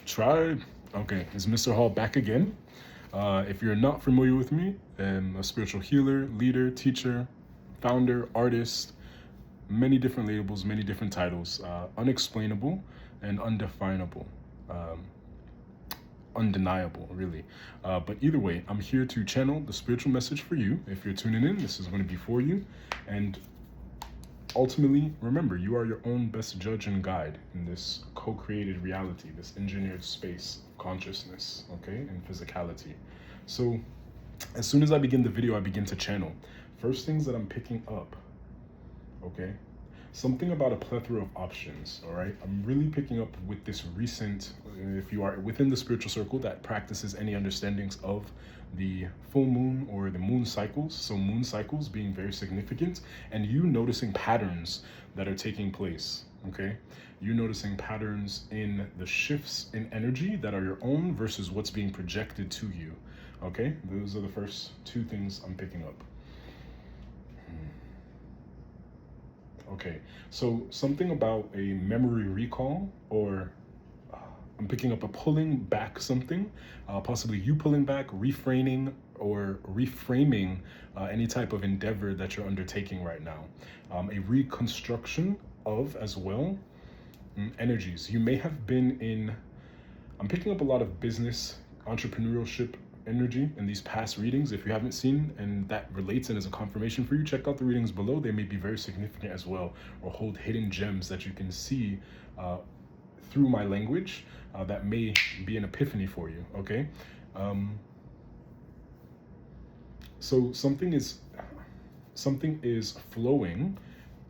Tribe. Okay, it's Mr. Hall back again. If you're not familiar with me, I'm a spiritual healer, leader, teacher, founder, artist, many different labels, many different titles, unexplainable and undefinable, um, undeniable, really. But either way, I'm here to channel the spiritual message for you. If you're tuning in, this is going to be for you. And ultimately, remember, you are your own best judge and guide in this co-created reality, this engineered space of consciousness, okay, and physicality. So as soon as I begin the video, I begin to channel. First things that I'm picking up, okay, something about a plethora of options, all right? I'm really picking up with this recent, if you are within the spiritual circle that practices any understandings of the full moon or the moon cycles, so moon cycles being very significant, and you noticing patterns that are taking place, okay? You noticing patterns in the shifts in energy that are your own versus what's being projected to you, okay? Those are the first two things I'm picking up. Okay, so something about a memory recall, or I'm picking up a pulling back something, possibly you pulling back, reframing, or reframing any type of endeavor that you're undertaking right now. A reconstruction of, as well, energies. You may have been in, I'm picking up a lot of business, entrepreneurship energy in these past readings. If you haven't seen and that relates and is a confirmation for you, check out the readings below. They may be very significant as well, or hold hidden gems that you can see through my language that may be an epiphany for you, okay? So something is flowing,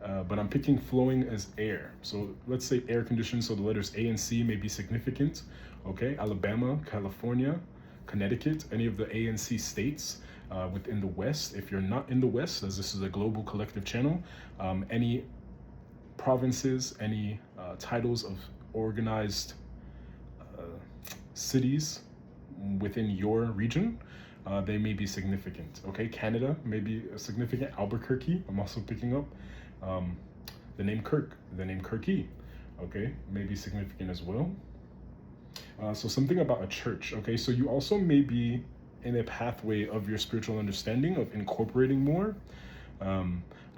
but I'm picking flowing as air. So let's say air conditioned, so the letters A and C may be significant, okay? Alabama, California, Connecticut, any of the A and C states within the West. If you're not in the West, as this is a global collective channel, any provinces, any titles of organized cities within your region, they may be significant, okay? Canada may be significant. Albuquerque, I'm also picking up. The name Kirk, the name Kirky, okay, may be significant as well. So something about a church, okay? So you also may be in a pathway of your spiritual understanding of incorporating more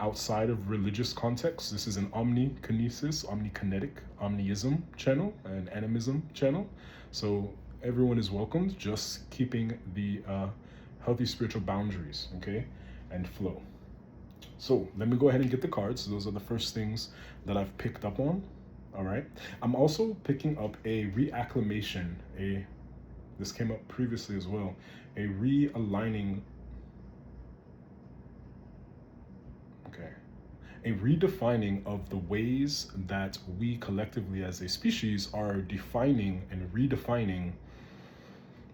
outside of religious context. This is an omnikinesis, omnikinetic, omniism channel, an animism channel. So everyone is welcomed, just keeping the healthy spiritual boundaries, okay, and flow. So let me go ahead and get the cards. Those are the first things that I've picked up on. All right. I'm also picking up a reacclimation, this came up previously as well, a realigning, okay, a redefining of the ways that we collectively as a species are defining and redefining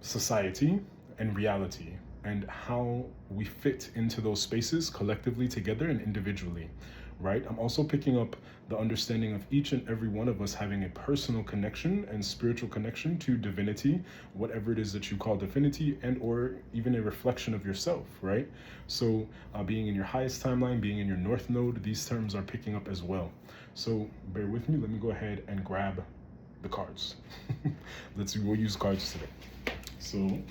society and reality, and how we fit into those spaces collectively together and individually, right? I'm also picking up the understanding of each and every one of us having a personal connection and spiritual connection to divinity, whatever it is that you call divinity, and or even a reflection of yourself, right? So being in your highest timeline, being in your north node, these terms are picking up as well. So bear with me. Let me go ahead and grab the cards. We'll use cards today. So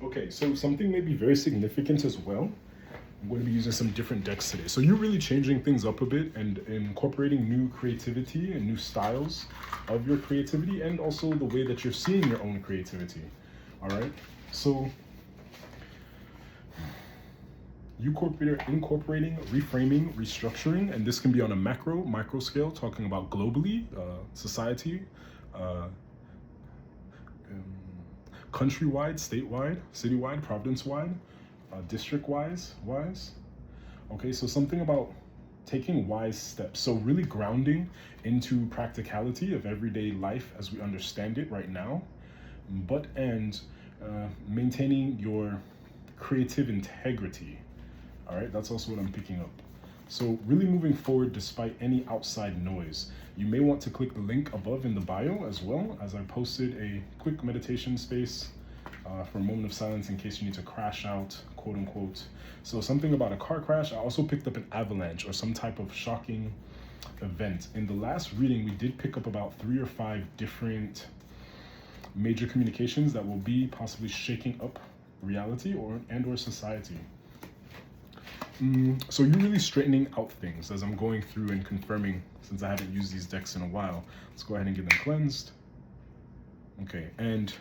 okay, so something may be very significant as well. I'm going to be using some different decks today. So you're really changing things up a bit and incorporating new creativity and new styles of your creativity, and also the way that you're seeing your own creativity. All right, so you incorporating, reframing, restructuring, and this can be on a micro scale, talking about globally, society, countrywide, statewide, citywide, province-wide, district-wise. Okay, so something about taking wise steps. So really grounding into practicality of everyday life as we understand it right now, but maintaining your creative integrity. All right, that's also what I'm picking up. So really moving forward despite any outside noise. You may want to click the link above in the bio, as well as I posted a quick meditation space for a moment of silence in case you need to crash out, quote unquote. So something about a car crash. I also picked up an avalanche or some type of shocking event. In the last reading, we did pick up about 3 or 5 different major communications that will be possibly shaking up reality or society. So you're really straightening out things as I'm going through and confirming, since I haven't used these decks in a while. Let's go ahead and get them cleansed. Okay, and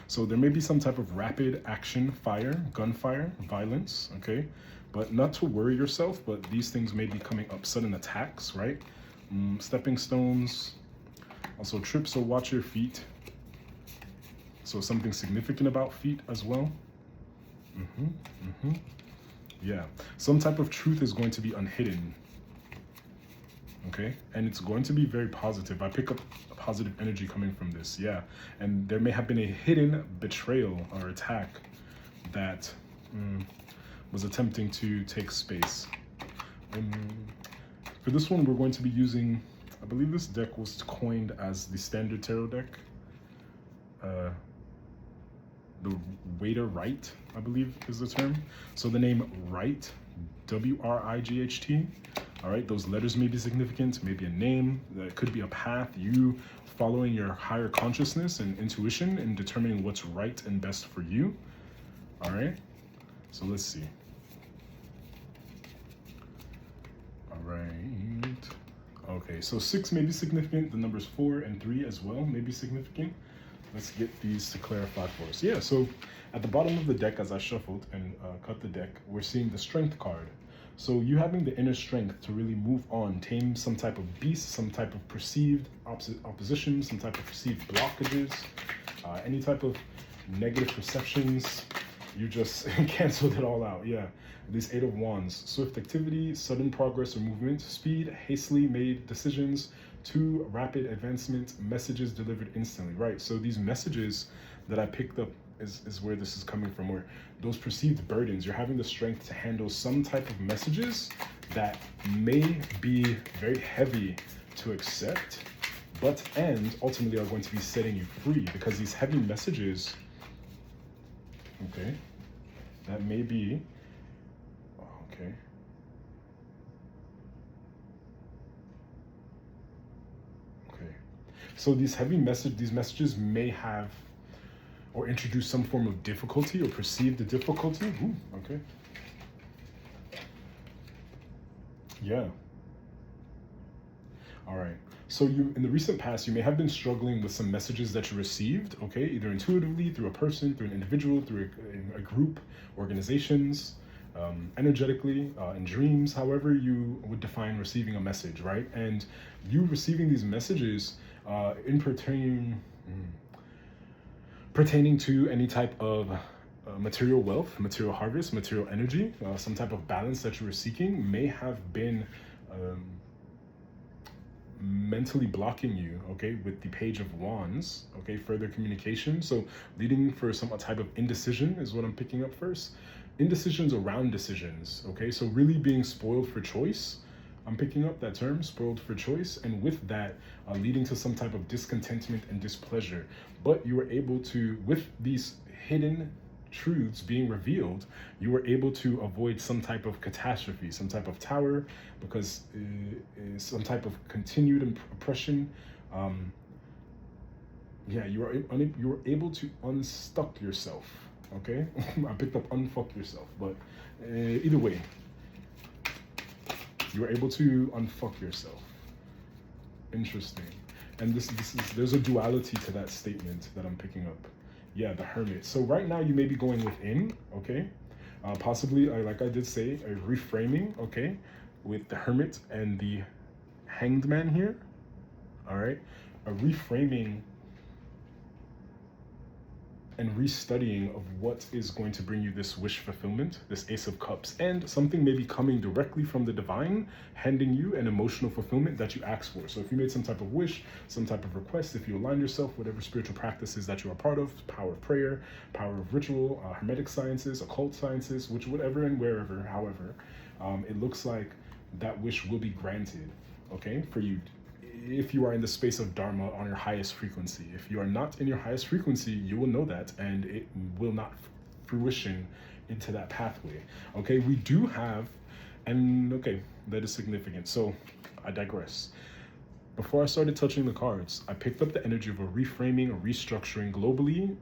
so there may be some type of rapid action fire, gunfire, violence, okay? But not to worry yourself, but these things may be coming up, sudden attacks, right? Stepping stones, also trips, so watch your feet. So something significant about feet as well. Yeah, some type of truth is going to be unhidden. Okay, and it's going to be very positive. I pick up a positive energy coming from this, yeah. And there may have been a hidden betrayal or attack that was attempting to take space. For this one, we're going to be using, I believe this deck was coined as the standard tarot deck. The Waiter Right, I believe is the term. So the name Right, W-R-I-G-H-T. All right, those letters may be significant, maybe a name, that could be a path, you following your higher consciousness and intuition and determining what's right and best for you. All right, so let's see. All right, okay, so 6 may be significant, the numbers 4 and 3 as well may be significant. Let's get these to clarify for us. Yeah, so at the bottom of the deck, as I shuffled and cut the deck, we're seeing the Strength card. So you having the inner strength to really move on, tame some type of beast, some type of perceived opposition, some type of perceived blockages, any type of negative perceptions, you just canceled it all out. Yeah, this 8 of Wands, swift activity, sudden progress or movement, speed, hastily made decisions, 2, rapid advancement, messages delivered instantly, right? So these messages that I picked up is where this is coming from, where those perceived burdens, you're having the strength to handle some type of messages that may be very heavy to accept, and ultimately are going to be setting you free, because these heavy messages, okay, that may be, okay, so these messages may have or introduce some form of difficulty or perceived difficulty. Ooh, okay. Yeah. All right. So you, in the recent past, you may have been struggling with some messages that you received, okay, either intuitively, through a person, through an individual, through a group, organizations, energetically, in dreams, however you would define receiving a message, right? And you receiving these messages in pertaining to any type of material wealth, material harvest, material energy, some type of balance that you were seeking may have been mentally blocking you, okay, with the Page of Wands, okay, further communication. So leading for some type of indecision is what I'm picking up first. Indecisions around decisions, okay? So really being spoiled for choice. I'm picking up that term, spoiled for choice, and with that, leading to some type of discontentment and displeasure. But you were able to, with these hidden truths being revealed, you were able to avoid some type of catastrophe, some type of tower, because some type of continued oppression. Yeah, you were able to unstuck yourself, okay? I picked up unfuck yourself, but either way, you were able to unfuck yourself. Interesting. And there's a duality to that statement that I'm picking up. Yeah, the Hermit. So right now you may be going within, okay? Possibly, like I did say, a reframing, okay? With the Hermit and the Hanged Man here, all right? A reframing and restudying of what is going to bring you this wish fulfillment, this Ace of Cups, and something may be coming directly from the divine, handing you an emotional fulfillment that you asked for. So if you made some type of wish, some type of request, if you align yourself, whatever spiritual practices that you are part of, power of prayer, power of ritual, hermetic sciences, occult sciences, whatever and wherever, however, it looks like that wish will be granted, okay, for you. if you are in the space of Dharma on your highest frequency. If you are not in your highest frequency, you will know that, and it will not fruition into that pathway. Okay, we do have, and okay, that is significant. So I digress. Before I started touching the cards, I picked up the energy of a reframing, a restructuring globally,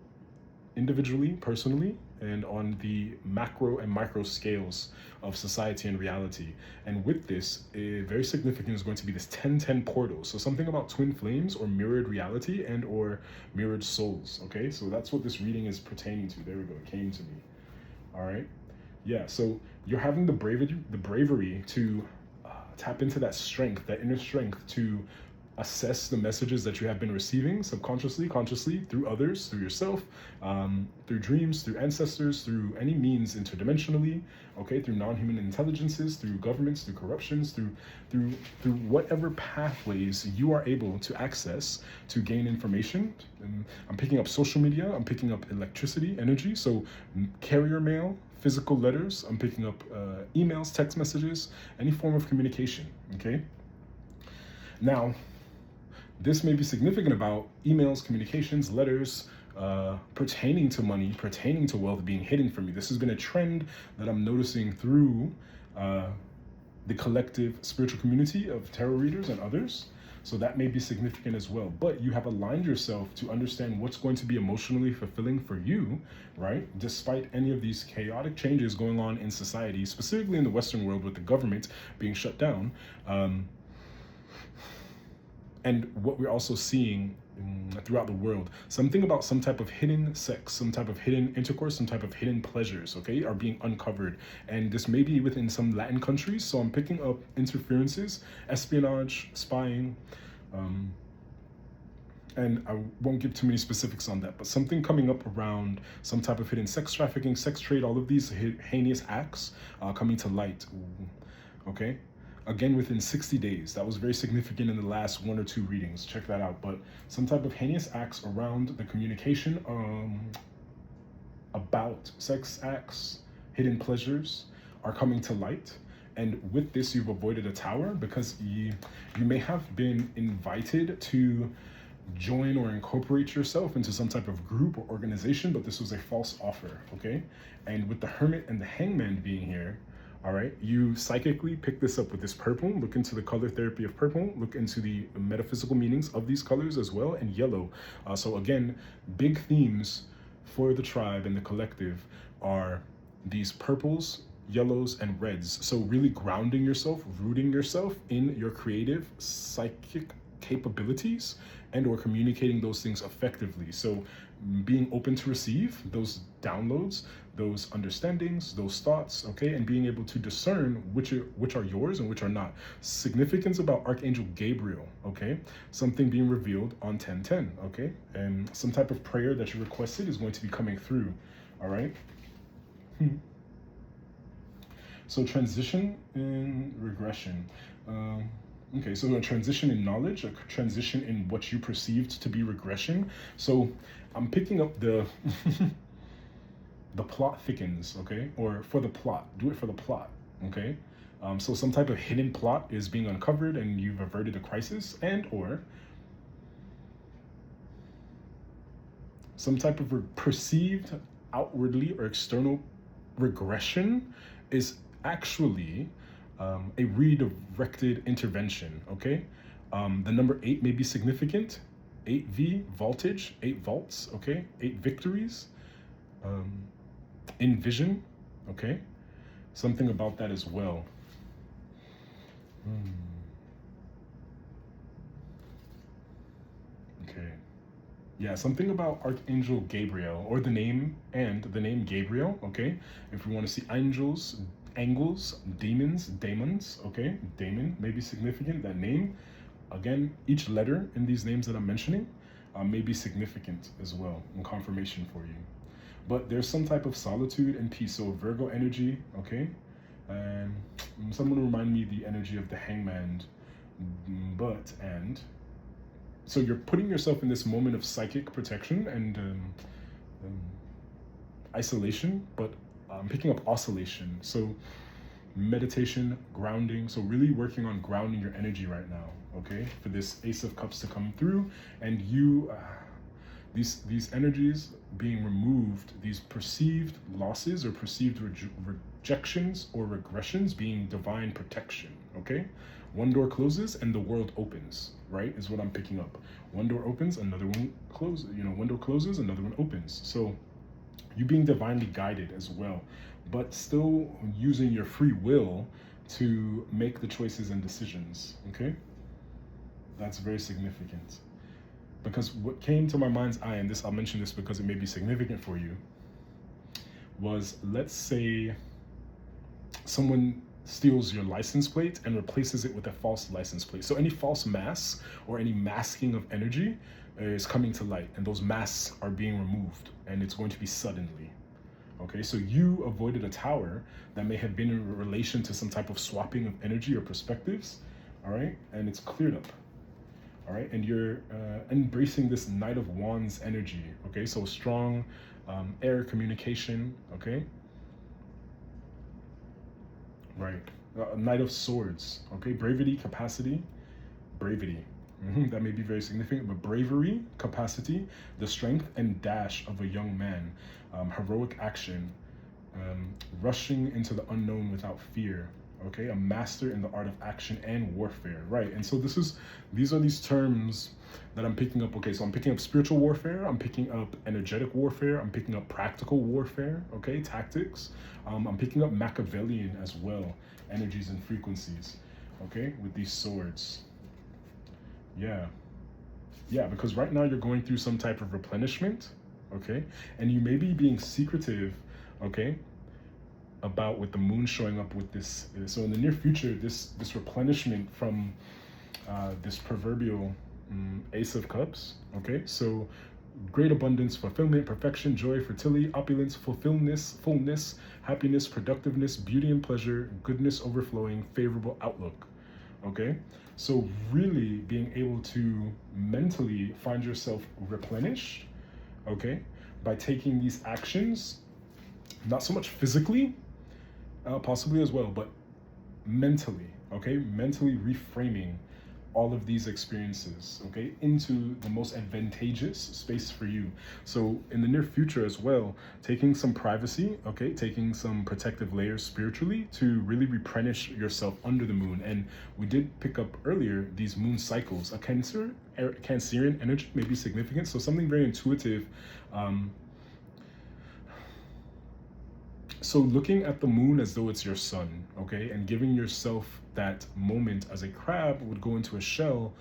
individually, personally, and on the macro and micro scales of society and reality. And with this, very significant is going to be this 1010 portal. So something about twin flames or mirrored reality and or mirrored souls. Okay, so that's what this reading is pertaining to. There we go, it came to me. All right, yeah, so you're having the bravery to tap into that strength, that inner strength, to assess the messages that you have been receiving subconsciously, consciously, through others, through yourself, through dreams, through ancestors, through any means interdimensionally, okay, through non-human intelligences, through governments, through corruptions, through whatever pathways you are able to access to gain information. And I'm picking up social media, I'm picking up electricity, energy, so carrier mail, physical letters, I'm picking up emails, text messages, any form of communication, okay? Now, this may be significant about emails, communications, letters, pertaining to money, pertaining to wealth being hidden from you. This has been a trend that I'm noticing through the collective spiritual community of tarot readers and others. So that may be significant as well. But you have aligned yourself to understand what's going to be emotionally fulfilling for you, right? Despite any of these chaotic changes going on in society, specifically in the Western world with the government being shut down. And what we're also seeing throughout the world, something about some type of hidden sex, some type of hidden intercourse, some type of hidden pleasures, okay, are being uncovered. And this may be within some Latin countries. So I'm picking up interferences, espionage, spying, and I won't give too many specifics on that, but something coming up around some type of hidden sex trafficking, sex trade, all of these heinous acts coming to light, okay? Again, within 60 days. That was very significant in the last 1 or 2 readings. Check that out. But some type of heinous acts around the communication about sex acts, hidden pleasures are coming to light. And with this, you've avoided a tower because you may have been invited to join or incorporate yourself into some type of group or organization, but this was a false offer, okay? And with the Hermit and the Hangman being here, all right, you psychically pick this up with this purple. Look into the color therapy of purple. Look into the metaphysical meanings of these colors as well, and yellow. So again, big themes for the tribe and the collective are these purples, yellows, and reds. So really grounding yourself, rooting yourself in your creative psychic capabilities and or communicating those things effectively. So being open to receive those downloads, those understandings, those thoughts, okay, and being able to discern which are yours and which are not. Significance about Archangel Gabriel, okay, something being revealed on 1010, okay, and some type of prayer that you requested is going to be coming through, all right. So transition and regression. Okay, so a transition in knowledge, a transition in what you perceived to be regression. So I'm picking up the the plot thickens, okay? Or for the plot, do it for the plot, okay? So some type of hidden plot is being uncovered and you've averted a crisis, and or some type of perceived outwardly or external regression is actually a redirected intervention, okay? The number 8 may be significant. 8V, voltage, 8 volts, okay? 8 victories, in vision, okay? Something about that as well. Okay. Yeah, something about Archangel Gabriel, or the name Gabriel, okay? If we want to see angels, demons, okay? Daemon may be significant, that name. Again, each letter in these names that I'm mentioning may be significant as well in confirmation for you. But there's some type of solitude and peace. So Virgo energy, okay? And someone remind me the energy of the Hangman, so you're putting yourself in this moment of psychic protection and isolation, but I'm picking up oscillation. So meditation, grounding. So really working on grounding your energy right now, okay? For this Ace of Cups to come through, and you, these energies being removed, these perceived losses or perceived rejections or regressions being divine protection, okay? One door closes and the world opens, right? Is what I'm picking up. One door opens, another one closes. One door closes, another one opens. So you being divinely guided as well, but still using your free will to make the choices and decisions, okay? That's very significant. Because what came to my mind's eye, and I'll mention this because it may be significant for you, was, let's say someone steals your license plate and replaces it with a false license plate. So any false masks or any masking of energy is coming to light, and those masks are being removed, and it's going to be suddenly. Okay, so you avoided a tower that may have been in relation to some type of swapping of energy or perspectives, all right, and it's cleared up, all right, and you're embracing this Knight of Wands energy, okay, so strong air communication, okay, right, Knight of Swords, okay, bravery, capacity, bravery. That may be very significant, but bravery, capacity, the strength and dash of a young man, heroic action, rushing into the unknown without fear, okay, a master in the art of action and warfare, right? And so these are these terms that I'm picking up, okay? So I'm picking up spiritual warfare, I'm picking up energetic warfare, I'm picking up practical warfare, okay, tactics. I'm picking up Machiavellian as well, energies and frequencies, okay, with these swords. Yeah, because right now you're going through some type of replenishment, okay? And you may be being secretive, okay, about with the moon showing up with this. So in the near future, this replenishment from this proverbial Ace of Cups, okay? So great abundance, fulfillment, perfection, joy, fertility, opulence, fullness, happiness, productiveness, beauty and pleasure, goodness overflowing, favorable outlook, okay? So really being able to mentally find yourself replenished, okay, by taking these actions, not so much physically, possibly as well, but mentally, okay, mentally reframing all of these experiences, okay, into the most advantageous space for you. So in the near future as well, taking some privacy, okay, taking some protective layers spiritually to really replenish yourself under the moon. And we did pick up earlier these moon cycles. A Cancerian energy may be significant, so something very intuitive. So looking at the moon as though it's your sun, okay, and giving yourself that moment as a crab would go into a shell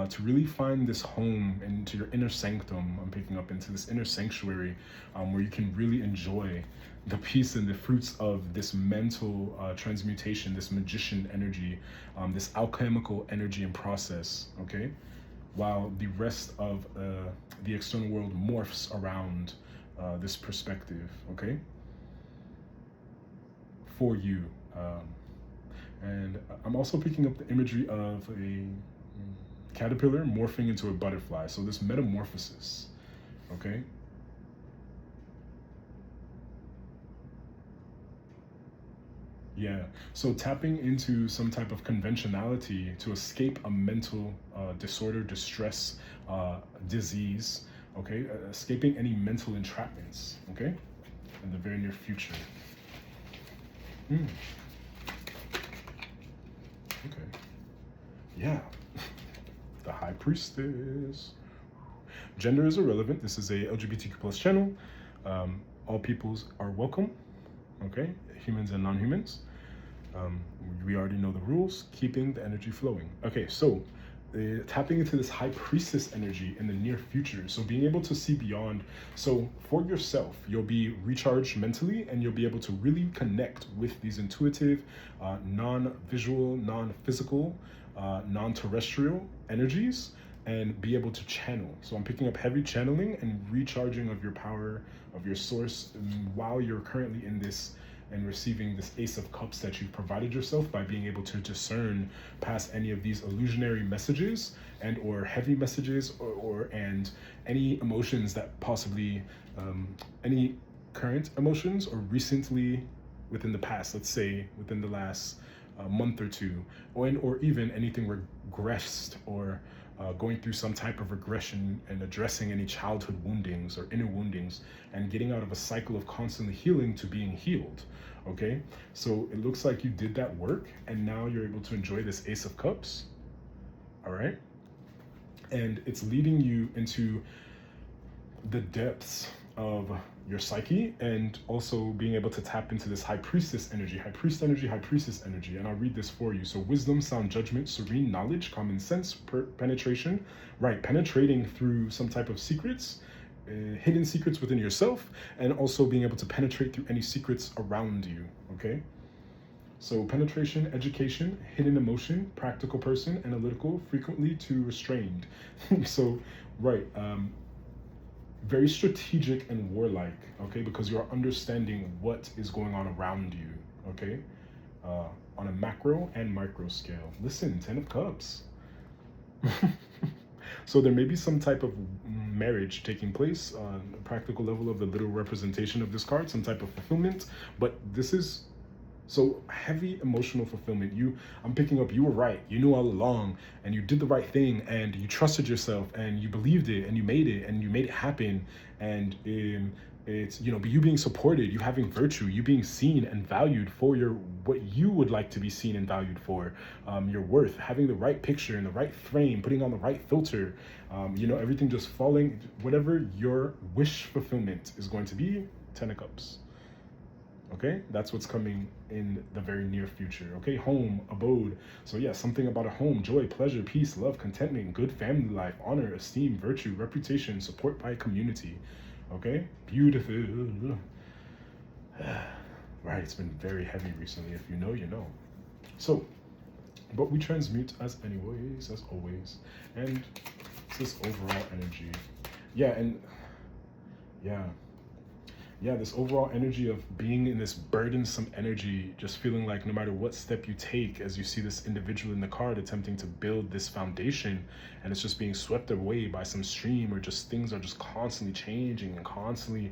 to really find this home into your inner sanctum. I'm picking up into this inner sanctuary where you can really enjoy the peace and the fruits of this mental transmutation, this magician energy, this alchemical energy and process, okay, while the rest of the external world morphs around this perspective, okay, for you. And I'm also picking up the imagery of a caterpillar morphing into a butterfly. So this metamorphosis, okay? Yeah, so tapping into some type of conventionality to escape a mental disorder, distress, disease, okay? Escaping any mental entrapments, okay? In the very near future. Okay. Yeah. The High Priestess. Gender is irrelevant. This is a LGBTQ plus channel. All peoples are welcome. Okay. Humans and non-humans. We already know the rules. Keeping the energy flowing. Okay. So tapping into this High Priestess energy in the near future. So being able to see beyond. So for yourself, you'll be recharged mentally and you'll be able to really connect with these intuitive, non-visual, non-physical, non-terrestrial energies and be able to channel. So I'm picking up heavy channeling and recharging of your power, of your source while you're currently in this and receiving this Ace of Cups that you've provided yourself by being able to discern past any of these illusionary messages and or heavy messages and any emotions that possibly any current emotions or recently within the past, let's say within the last month or two, or even anything regressed, or going through some type of regression and addressing any childhood woundings or inner woundings, and getting out of a cycle of constantly healing to being healed. Okay, so it looks like you did that work, and now you're able to enjoy this Ace of Cups. All right, and it's leading you into the depths of your psyche, and also being able to tap into this high priestess energy, high priest energy, high priestess energy. And I'll read this for you. So wisdom, sound judgment, serene knowledge, common sense, penetration, right? Penetrating through some type of secrets, hidden secrets within yourself, and also being able to penetrate through any secrets around you. Okay, so penetration, education, hidden emotion, practical person, analytical, frequently too restrained. So right, very strategic and warlike, okay, because you're understanding what is going on around you, okay, on a macro and micro scale. Listen, 10 of Cups. So there may be some type of marriage taking place on a practical level of the literal representation of this card, some type of fulfillment, but this is so heavy emotional fulfillment. I'm picking up, you were right, you knew all along, and you did the right thing, and you trusted yourself, and you believed it, and you made it happen. And it's, you know, you being supported, you having virtue, you being seen and valued for what you would like to be seen and valued for, your worth, having the right picture in the right frame, putting on the right filter, you know, everything just falling, whatever your wish fulfillment is going to be. 10 of Cups. Okay, that's what's coming in the very near future. Okay, home, abode. So yeah, something about a home: joy, pleasure, peace, love, contentment, good family life, honor, esteem, virtue, reputation, support by a community. Okay, beautiful. Right, it's been very heavy recently. If you know, you know. So, but we transmute as anyways, as always. And it's this overall energy. Yeah, and yeah, this overall energy of being in this burdensome energy, just feeling like no matter what step you take, as you see this individual in the card attempting to build this foundation, and it's just being swept away by some stream, or just things are just constantly changing and constantly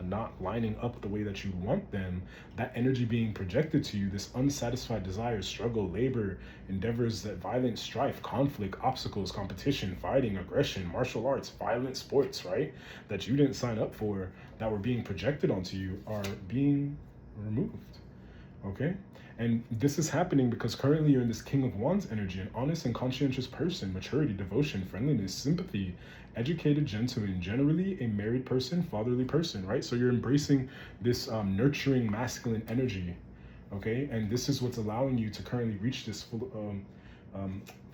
not lining up the way that you want them. That energy being projected to you, this unsatisfied desire, struggle, labor, endeavors, that violent strife, conflict, obstacles, competition, fighting, aggression, martial arts, violent sports, right, that you didn't sign up for, that were being projected onto you, are being removed. Okay, and this is happening because currently you're in this King of Wands energy, an honest and conscientious person, maturity, devotion, friendliness, sympathy, educated gentleman, generally a married person, fatherly person, right? So you're embracing this nurturing masculine energy. Okay, and this is what's allowing you to currently reach this full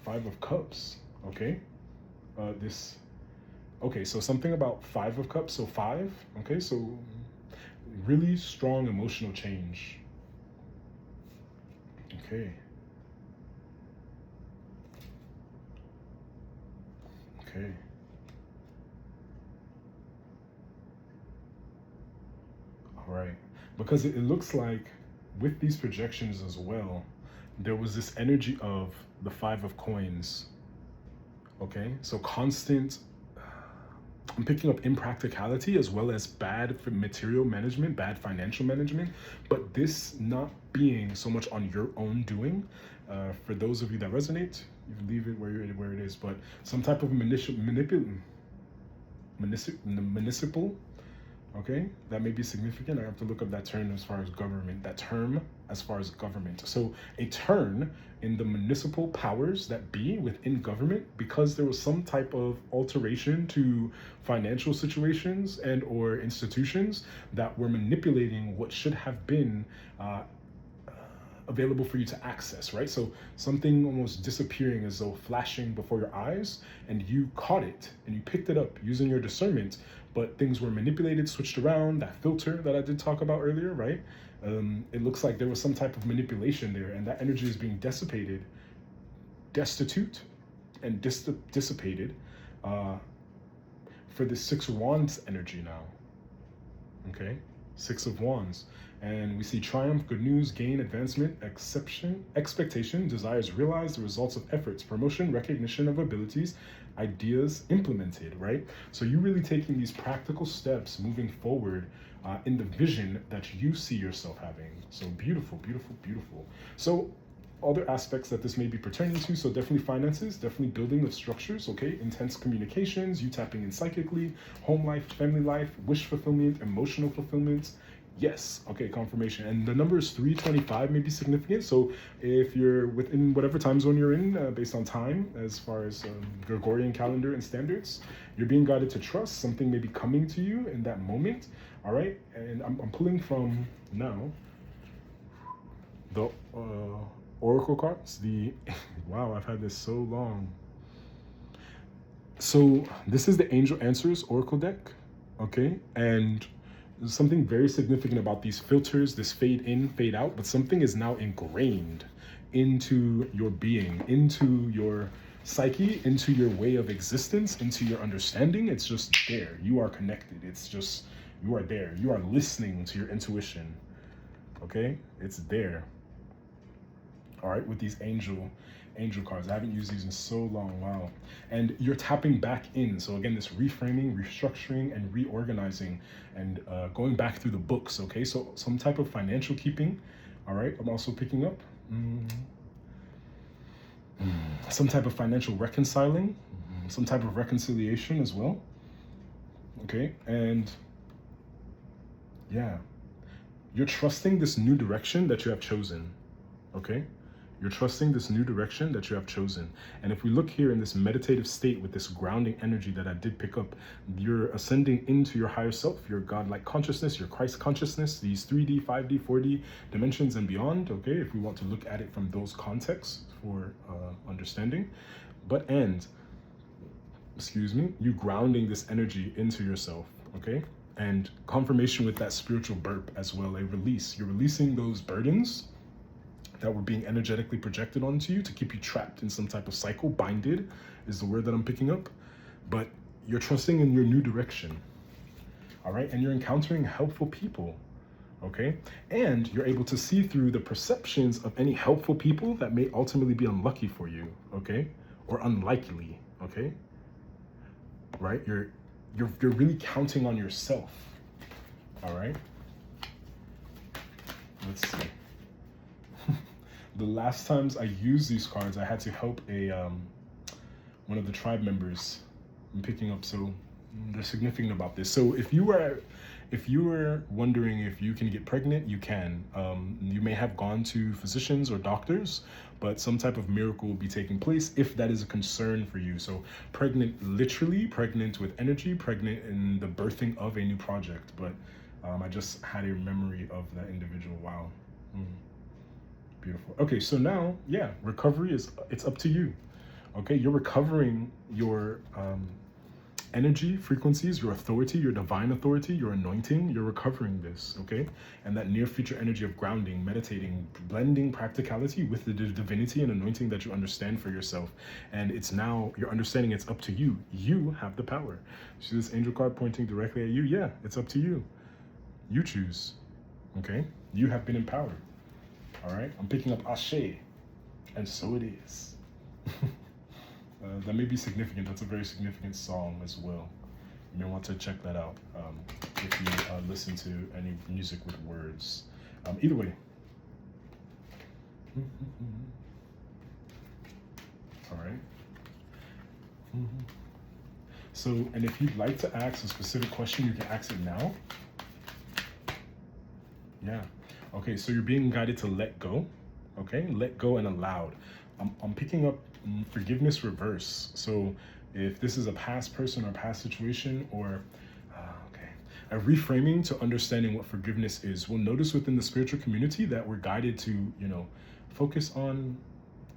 5 of Cups. Okay, okay, so something about 5 of Cups. So 5. Okay, so really strong emotional change. Okay. Okay. All right. Because it looks like with these projections as well, there was this energy of the 5 of Coins. Okay. So constant, I'm picking up impracticality as well as bad material management, bad financial management, but this not being so much on your own doing. For those of you that resonate, you leave it where it is, but some type of municipal, okay, that may be significant. I have to look up that term as far as government, So a turn in the municipal powers that be within government, because there was some type of alteration to financial situations and or institutions that were manipulating what should have been available for you to access, right? So something almost disappearing as though flashing before your eyes, and you caught it and you picked it up using your discernment, but things were manipulated, switched around, that filter that I did talk about earlier, right? It looks like there was some type of manipulation there, and that energy is being dissipated, destitute and dissipated for the 6 of Wands energy now. Okay, Six of Wands. And we see triumph, good news, gain, advancement, exception, expectation, desires realized, the results of efforts, promotion, recognition of abilities, ideas implemented, right? So you really taking these practical steps moving forward in the vision that you see yourself having. So beautiful, beautiful, beautiful. So other aspects that this may be pertaining to, so definitely finances, definitely building of structures, okay, intense communications, you tapping in psychically, home life, family life, wish fulfillment, emotional fulfillment. Yes, okay, confirmation. And the number is 325 may be significant. So if you're within whatever time zone you're in, based on time, as far as Gregorian calendar and standards, you're being guided to trust. Something may be coming to you in that moment. All right, and I'm pulling from now the Oracle cards. The wow, I've had this so long. So this is the Angel Answers Oracle deck, okay, and there's something very significant about these filters, this fade in, fade out, but something is now ingrained into your being, into your psyche, into your way of existence, into your understanding. It's just there. You are connected. It's just, you are there. You are listening to your intuition. Okay? It's there. All right, with these angel cards. I haven't used these in so long. Wow. And you're tapping back in. So again, this reframing, restructuring, and reorganizing, and going back through the books. Okay, so some type of financial keeping. All right, I'm also picking up some type of financial reconciling, some type of reconciliation as well. Okay, and yeah, you're trusting this new direction that you have chosen. Okay, you're trusting this new direction that you have chosen. And if we look here in this meditative state with this grounding energy that I did pick up, you're ascending into your higher self, your godlike consciousness, your Christ consciousness, these 3D, 5D, 4D dimensions and beyond, okay, if we want to look at it from those contexts for understanding. Excuse me, you grounding this energy into yourself, okay? And confirmation with that spiritual burp as well, a release. You're releasing those burdens that were being energetically projected onto you to keep you trapped in some type of cycle. Binded is the word that I'm picking up. But you're trusting in your new direction, all right? And you're encountering helpful people, okay? And you're able to see through the perceptions of any helpful people that may ultimately be unlucky for you, okay? Or unlikely, okay? Right? You're really counting on yourself, all right? Let's see. The last times I used these cards, I had to help one of the tribe members. I'm picking up, so they're significant about this. So if you were wondering if you can get pregnant, you can. You may have gone to physicians or doctors, but some type of miracle will be taking place if that is a concern for you. So pregnant, literally pregnant with energy, pregnant in the birthing of a new project. But I just had a memory of that individual. Wow. Beautiful. Okay, so now, yeah, recovery it's up to you. Okay, you're recovering your energy, frequencies, your authority, your divine authority, your anointing. You're recovering this, okay? And that near future energy of grounding, meditating, blending practicality with the divinity and anointing that you understand for yourself. And it's now, you're understanding it's up to you. You have the power. See this angel card pointing directly at you? Yeah, it's up to you. You choose, okay? You have been empowered. All right, I'm picking up Ashe, and so it is. That may be significant. That's a very significant song as well. You may want to check that out if you listen to any music with words. Either way. All right. So, and if you'd like to ask a specific question, you can ask it now. Yeah. Okay, so you're being guided to let go, okay? Let go and allowed. I'm picking up forgiveness reverse. So if this is a past person or past situation or, a reframing to understanding what forgiveness is, we'll notice within the spiritual community that we're guided to, focus on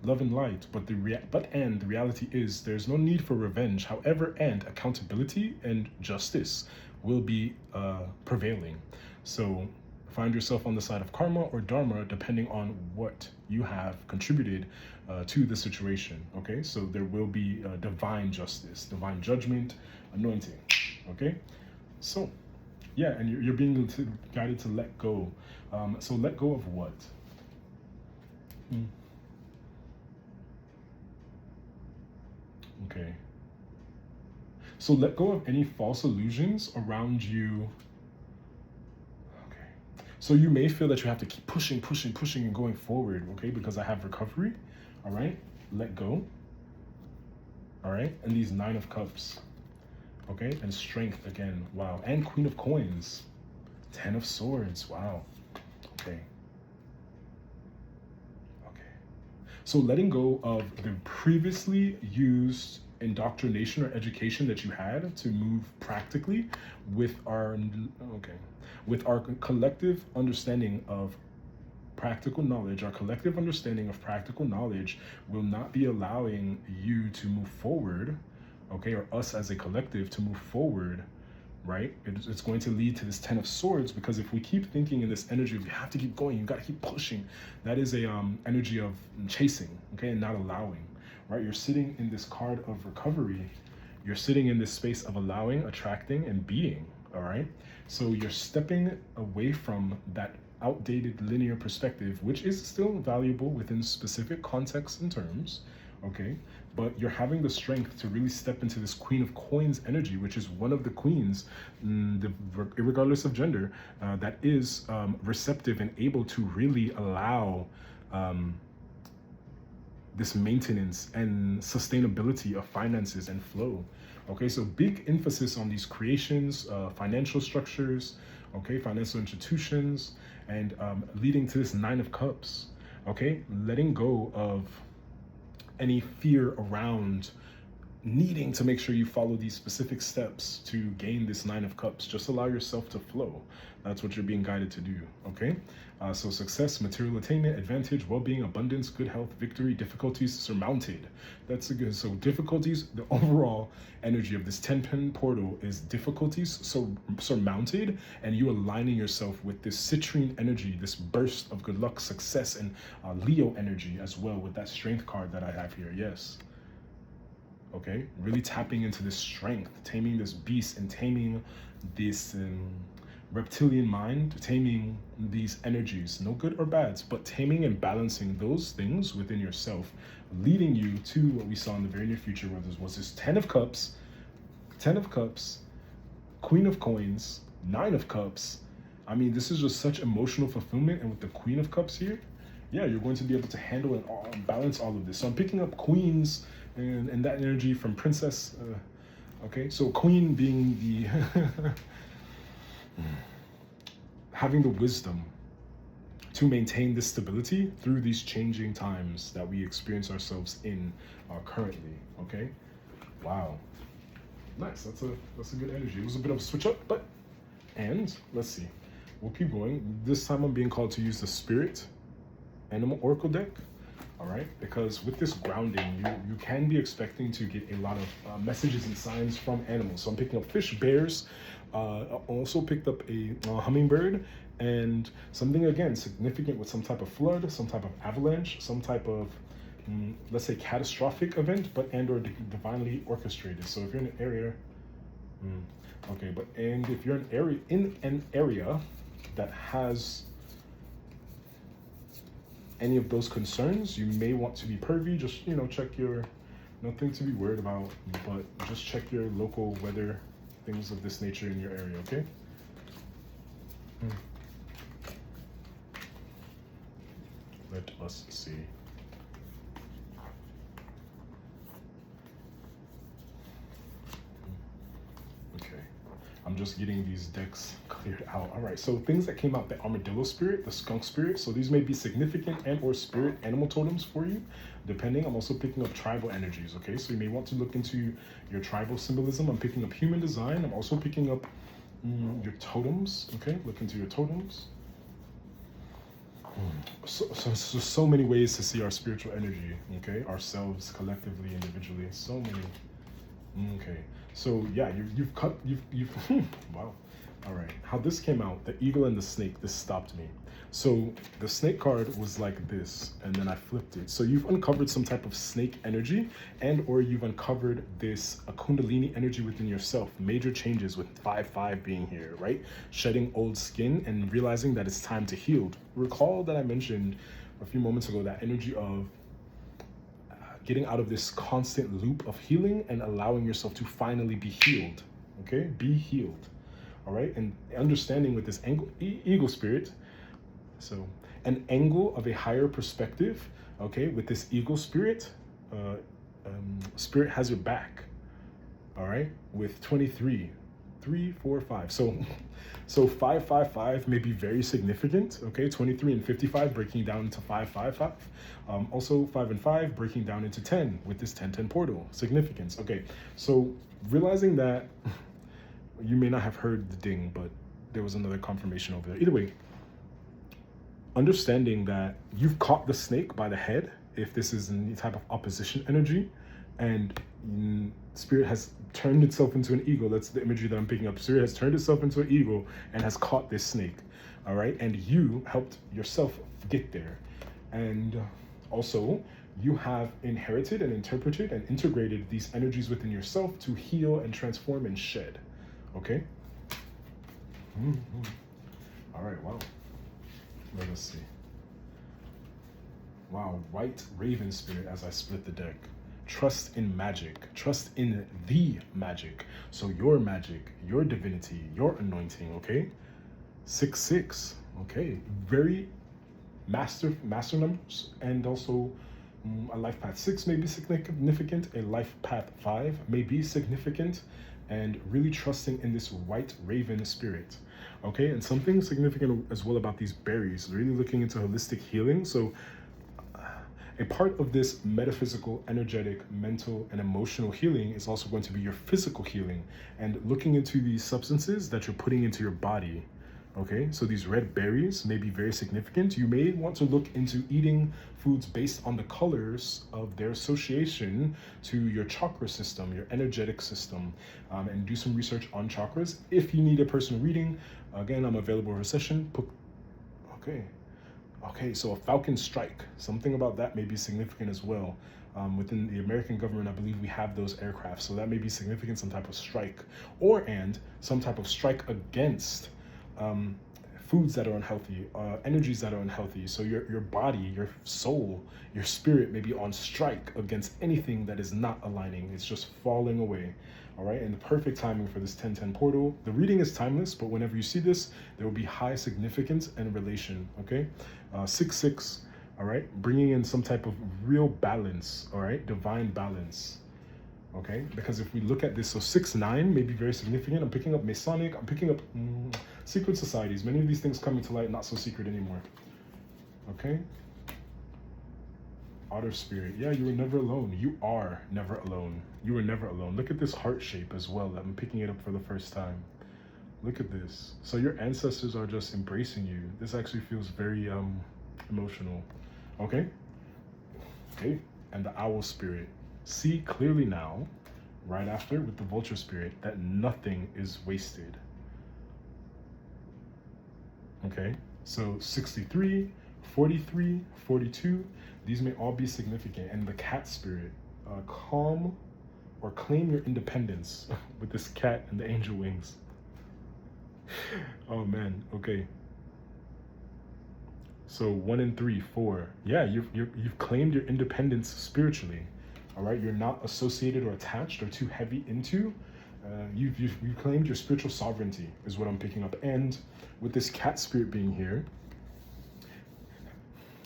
love and light. But the reality is there's no need for revenge. However, and accountability and justice will be prevailing. So find yourself on the side of karma or dharma, depending on what you have contributed to the situation, okay? So there will be divine justice, divine judgment, anointing, okay? So, Yeah, and you're being guided to let go. So let go of what? Hmm. Okay. So let go of any false illusions around you. Okay. So you may feel that you have to keep pushing, pushing, pushing, and going forward, okay, because I have recovery. All right. Let go. All right. And these Nine of Cups. Okay. And strength again. Wow. And Queen of Coins. Ten of Swords. Wow. Okay. Okay. So letting go of the previously used indoctrination or education that you had to move practically with our okay with our collective understanding of practical knowledge. Our collective understanding of practical knowledge will not be allowing you to move forward, okay, or us as a collective to move forward, right? It's going to lead to this Ten of Swords, because if we keep thinking in this energy of you have to keep going, you got to keep pushing, that is a energy of chasing, okay, and not allowing, right? You're sitting in this card of recovery. You're sitting in this space of allowing, attracting, and being, all right? So you're stepping away from that outdated linear perspective, which is still valuable within specific contexts and terms, okay? But you're having the strength to really step into this Queen of Coins energy, which is one of the queens, regardless of gender, that is receptive and able to really allow this maintenance and sustainability of finances and flow. Okay, so big emphasis on these creations, financial structures, okay, financial institutions, and leading to this Nine of Cups. Okay, letting go of any fear around needing to make sure you follow these specific steps to gain this Nine of Cups. Just allow yourself to flow. That's what you're being guided to do, okay? So success, material attainment, advantage, well-being, abundance, good health, victory, difficulties surmounted. That's a good, so difficulties, the overall energy of this 10-pin portal is difficulties so surmounted, and you aligning yourself with this citrine energy, this burst of good luck, success, and Leo energy as well with that strength card that I have here, yes. Okay, really tapping into this strength, taming this beast and taming this reptilian mind, taming these energies, no good or bads, but taming and balancing those things within yourself, leading you to what we saw in the very near future, where there was this Ten of Cups, Queen of Coins, Nine of Cups. I mean, this is just such emotional fulfillment, and with the Queen of Cups here, yeah, you're going to be able to handle and balance all of this. So I'm picking up queens and that energy from Princess. Okay, so Queen being the having the wisdom to maintain this stability through these changing times that we experience ourselves in currently. Okay, wow, nice. That's a good energy. It was a bit of a switch up, but and let's see, we'll keep going. This time I'm being called to use the Spirit Animal Oracle deck. All right, because with this grounding, you can be expecting to get a lot of messages and signs from animals. So I'm picking up fish, bears, also picked up a hummingbird, and something again significant with some type of flood, some type of avalanche, some type of let's say catastrophic event, but and or divinely orchestrated. So if you're in an area, okay, but and if you're in an area that has any of those concerns, you may want to be pervy. Just, you know, check your, nothing to be worried about, but just check your local weather, things of this nature in your area, okay? Let us see. Okay, I'm just getting these decks cleared out. All right, so things that came out, the armadillo spirit, the skunk spirit. So these may be significant and or spirit animal totems for you, depending. I'm also picking up tribal energies, okay? So you may want to look into your tribal symbolism. I'm picking up human design. I'm also picking up your totems, okay? Look into your totems. So many ways to see our spiritual energy, okay? Ourselves collectively, individually, so many. Okay, so yeah, you've wow. All right, how this came out, the eagle and the snake, this stopped me. So the snake card was like this, and then I flipped it. So you've uncovered some type of snake energy, and or you've uncovered this a kundalini energy within yourself. Major changes with 5-5 being here, right? Shedding old skin and realizing that it's time to heal. Recall that I mentioned a few moments ago that energy of getting out of this constant loop of healing and allowing yourself to finally be healed. Okay, be healed. All right, and understanding with this angle, eagle spirit. So an angle of a higher perspective, okay, with this eagle spirit, spirit has your back, all right, with 23, 3, 4, 5. So 555 may be very significant, okay, 23 and 55 breaking down into 555. Also 5 and 5 breaking down into 10 with this 10-10 portal, significance. Okay, so realizing that you may not have heard the ding, but there was another confirmation over there. Either way, understanding that you've caught the snake by the head, if this is any type of opposition energy, and spirit has turned itself into an eagle. That's the imagery that I'm picking up. Spirit has turned itself into an eagle and has caught this snake, all right? And you helped yourself get there. And also, you have inherited and interpreted and integrated these energies within yourself to heal and transform and shed, okay? All right, wow. Let us see. Wow, white raven spirit as I split the deck. Trust in magic. Trust in the magic. So your magic, your divinity, your anointing, okay? 6-6, okay? Very master numbers, and also a life path 6 may be significant, a life path 5 may be significant, and really trusting in this white raven spirit. Okay, and something significant as well about these berries, really looking into holistic healing. So a part of this metaphysical, energetic, mental, and emotional healing is also going to be your physical healing and looking into these substances that you're putting into your body. Okay, so these red berries may be very significant. You may want to look into eating foods based on the colors of their association to your chakra system, your energetic system, and do some research on chakras. If you need a personal reading, again, I'm available for a session. Okay, so a falcon strike, something about that may be significant as well. Within the American government, I believe we have those aircraft, so that may be significant, some type of strike, and some type of strike against foods that are unhealthy, energies that are unhealthy. So your body, your soul, your spirit may be on strike against anything that is not aligning. It's just falling away. All right, and the perfect timing for this 10-10 portal. The reading is timeless, but whenever you see this, there will be high significance and relation, okay? 6-6, all right? Bringing in some type of real balance, all right? Divine balance, okay? Because if we look at this, so 6-9 may be very significant. I'm picking up Masonic, I'm picking up secret societies. Many of these things coming to light, not so secret anymore, okay? Otter spirit, yeah, you were never alone. You are never alone. You were never alone. Look at this heart shape as well. I'm picking it up for the first time. Look at this. So your ancestors are just embracing you. This actually feels very emotional. Okay, and the owl spirit. See clearly now, right after with the vulture spirit, that nothing is wasted. Okay, so 63, 43, 42, these may all be significant. And the cat spirit, calm or claim your independence with this cat and the angel wings. Oh man, okay. So 1 and 3, 4. Yeah, you've claimed your independence spiritually. All right, you're not associated or attached or too heavy into. You've claimed your spiritual sovereignty is what I'm picking up. And with this cat spirit being here,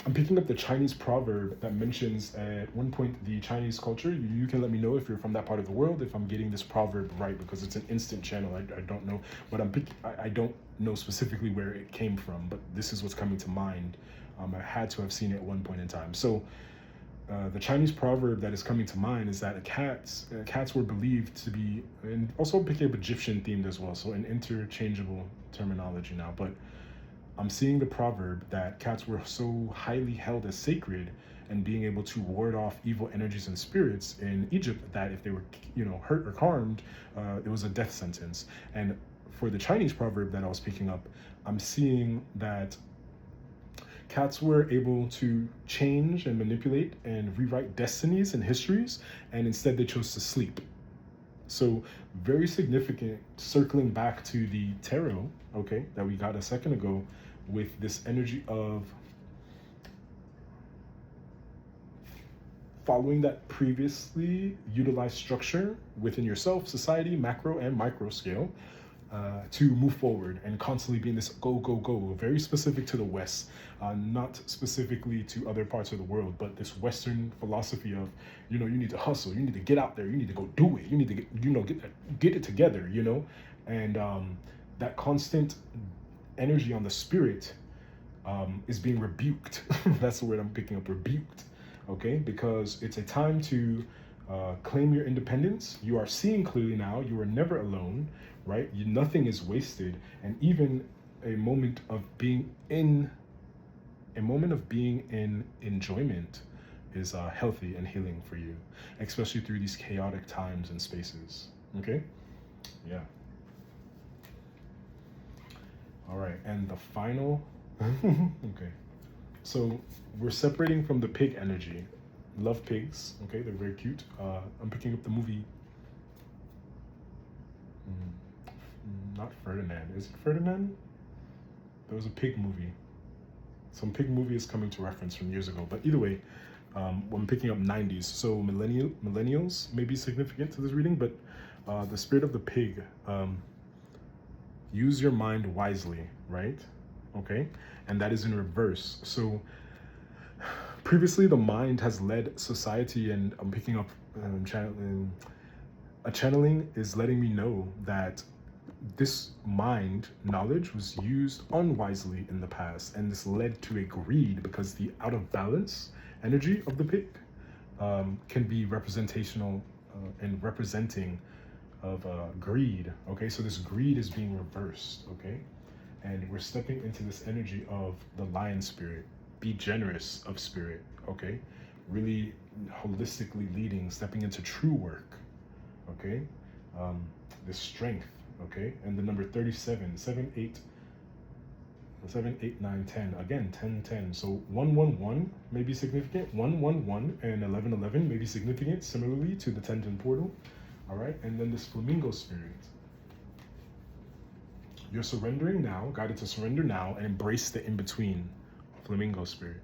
I'm picking up the Chinese proverb that mentions at one point the Chinese culture. You can let me know if you're from that part of the world, if I'm getting this proverb right, because it's an instant channel. I don't know, but I don't know specifically where it came from, but this is what's coming to mind. I had to have seen it at one point in time. So the Chinese proverb that is coming to mind is that cats were believed to be, and also picking up Egyptian themed as well, so an interchangeable terminology now, but I'm seeing the proverb that cats were so highly held as sacred and being able to ward off evil energies and spirits in Egypt that if they were, hurt or harmed, it was a death sentence. And for the Chinese proverb that I was picking up, I'm seeing that Cats were able to change and manipulate and rewrite destinies and histories, and instead they chose to sleep. So very significant, circling back to the tarot, okay, that we got a second ago, with this energy of following that previously utilized structure within yourself, society, macro and micro scale, to move forward and constantly be in this go, go, go, very specific to the West, not specifically to other parts of the world, but this Western philosophy of, you need to hustle, you need to get out there, you need to go do it, you need to get it together, and that constant energy on the spirit is being rebuked. That's the word I'm picking up, rebuked, okay? Because it's a time to claim your independence. You are seeing clearly now. You are never alone, right? Nothing is wasted. And even a moment of being in enjoyment is healthy and healing for you, especially through these chaotic times and spaces, okay? Yeah. All right, and the final, okay. So we're separating from the pig energy. Love pigs, okay, they're very cute. I'm picking up the movie, not Ferdinand, is it Ferdinand? There was a pig movie. Some pig movie is coming to reference from years ago, but either way, I'm picking up 90s, so millennials may be significant to this reading, but the spirit of the pig, use your mind wisely, right? Okay, and that is in reverse. So previously the mind has led society, and I'm picking up channeling is letting me know that this mind knowledge was used unwisely in the past, and this led to a greed, because the out of balance energy of the pig can be representational and representing of greed, okay? So this greed is being reversed, okay? And we're stepping into this energy of the lion spirit. Be generous of spirit, okay? Really holistically leading, stepping into true work, okay? The strength, okay? And the number 37, 7, 8, 9, 10. Again, 10, 10. So 111 may be significant. 111 and 1111 may be significant, similarly to the 1010 portal. All right, and then this flamingo spirit. You're surrendering now, guided to surrender now, and embrace the in-between, flamingo spirit.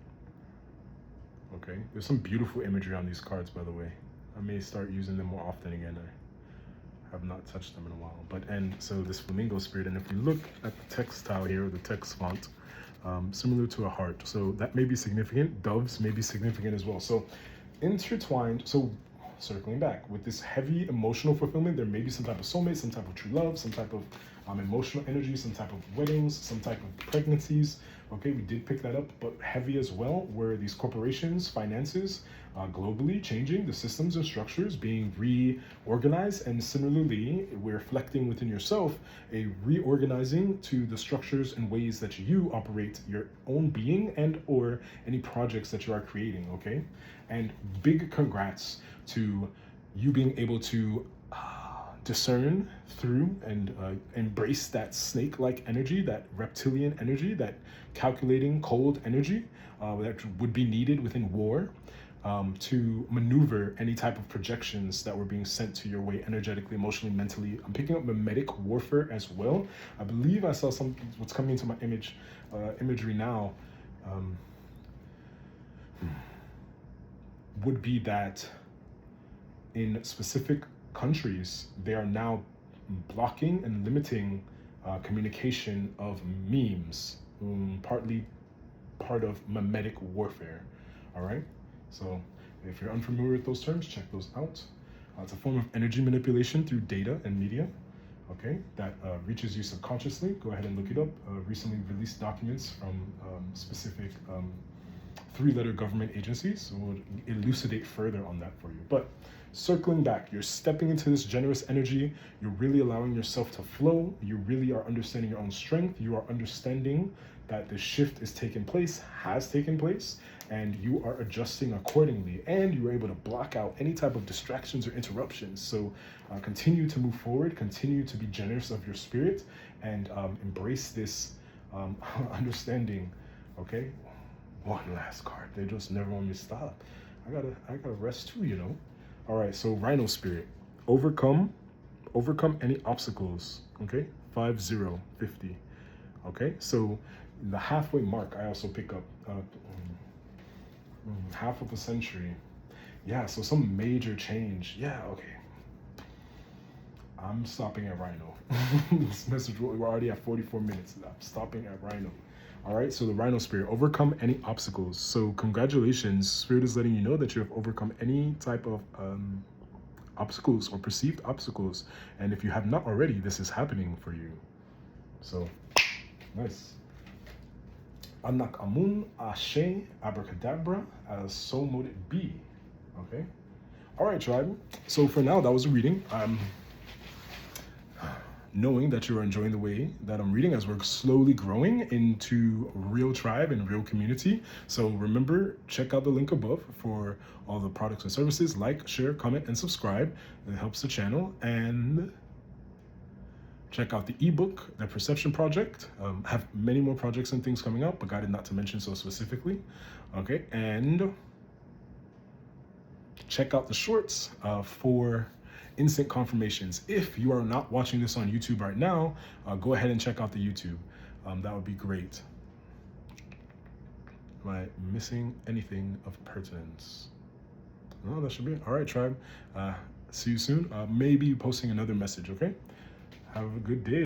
Okay, there's some beautiful imagery on these cards, by the way. I may start using them more often again. I have not touched them in a while. And so this flamingo spirit, and if we look at the textile here, the text font, similar to a heart. So that may be significant. Doves may be significant as well. So intertwined, so circling back with this heavy emotional fulfillment, there may be some type of soulmate, some type of true love, some type of emotional energy, some type of weddings, some type of pregnancies. Okay, we did pick that up, but heavy as well were these corporations, finances, globally changing, the systems and structures being reorganized, and similarly, we're reflecting within yourself a reorganizing to the structures and ways that you operate your own being and or any projects that you are creating, okay? And big congrats to you being able to discern through and embrace that snake-like energy, that reptilian energy, that calculating cold energy that would be needed within war to maneuver any type of projections that were being sent to your way energetically, emotionally, mentally. I'm picking up mimetic warfare as well. I believe I saw what's coming into my imagery now would be that in specific countries, they are now blocking and limiting communication of memes, partly part of mimetic warfare, all right? So if you're unfamiliar with those terms, check those out. It's a form of energy manipulation through data and media, okay, that reaches you subconsciously. Go ahead and look it up. Recently released documents from specific three-letter government agencies, so we'll elucidate further on that for you. But circling back, you're stepping into this generous energy, you're really allowing yourself to flow, you really are understanding your own strength, you are understanding that the shift is taking place, has taken place, and you are adjusting accordingly, and you are able to block out any type of distractions or interruptions. So continue to move forward, continue to be generous of your spirit, and embrace this understanding, okay? one last card. They just never want me to stop. I gotta rest too, you know. All right, so Rhino Spirit. Overcome any obstacles. Okay, 50. Okay, so the halfway mark, I also pick up half of a century. Yeah, so some major change. Yeah, okay. I'm stopping at Rhino. This message, we're already at 44 minutes. I'm stopping at Rhino. All right, so the Rhino Spirit, overcome any obstacles. So congratulations, Spirit is letting you know that you have overcome any type of obstacles or perceived obstacles. And if you have not already, this is happening for you. So, nice. Anak Amun, Ashe, Abracadabra, as so mote it be. Okay. All right, tribe. So for now, that was a reading. Knowing that you're enjoying the way that I'm reading as we're slowly growing into real tribe and real community. So remember, check out the link above for all the products and services. Like, share, comment, and subscribe. It helps the channel. And check out the ebook, The Perception Project. Have many more projects and things coming up, but guided not to mention so specifically. Okay, and check out the shorts for instant confirmations. If you are not watching this on YouTube right now, go ahead and check out the YouTube. That would be great. Am I missing anything of pertinence? No, that should be it. All right, tribe. See you soon. Maybe posting another message, okay? Have a good day.